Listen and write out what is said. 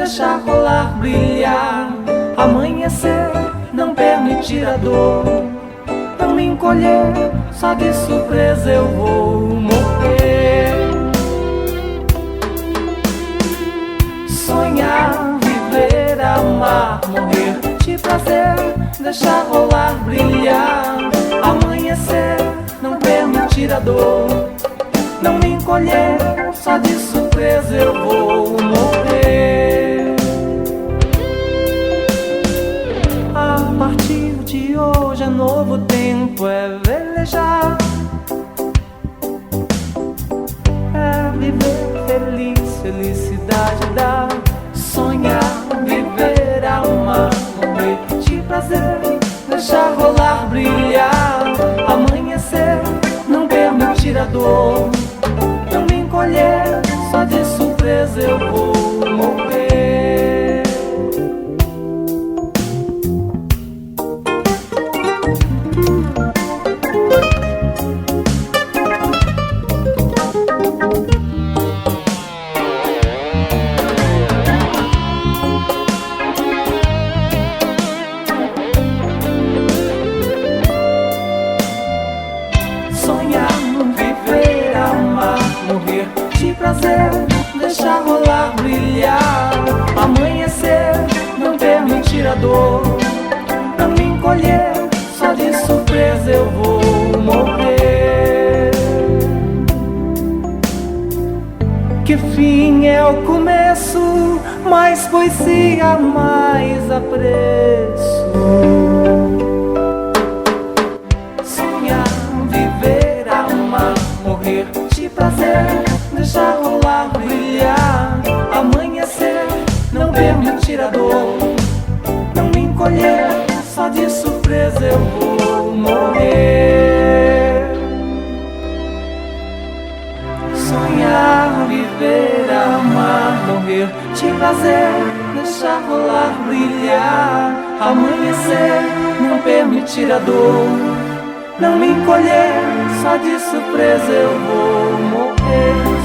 deixar rolar, brilhar. Amanhecer, não permitir a dor, não me encolher, só de surpresa eu vou morrer. Sonhar, viver, amar, morrer de prazer, deixar rolar, brilhar. Amanhecer, não permitir a dor, não me encolher, só de surpresa eu vou morrer. A partir de hoje é novo tempo, é velejar, é viver feliz, felicidade dá. Sonhar, viver, amar, morrer de prazer, deixar rolar, brilhar. Amanhecer, não permitir a dor, não me encolher, só de surpresa eu vou morrer. Prazer, deixar rolar, brilhar. Amanhecer, não permitir a dor, não me encolher, só de surpresa eu vou morrer. Que fim é o começo, mais poesia, mais apreço. Sonhar, viver, amar, morrer de prazer, deixar rolar, brilhar. Amanhecer, não permitir a dor, não me encolher, só de surpresa eu vou morrer. Sonhar, viver, amar, morrer de prazer, deixar rolar, brilhar. Amanhecer, não permitir a dor, não me encolher, só de surpresa eu vou morrer.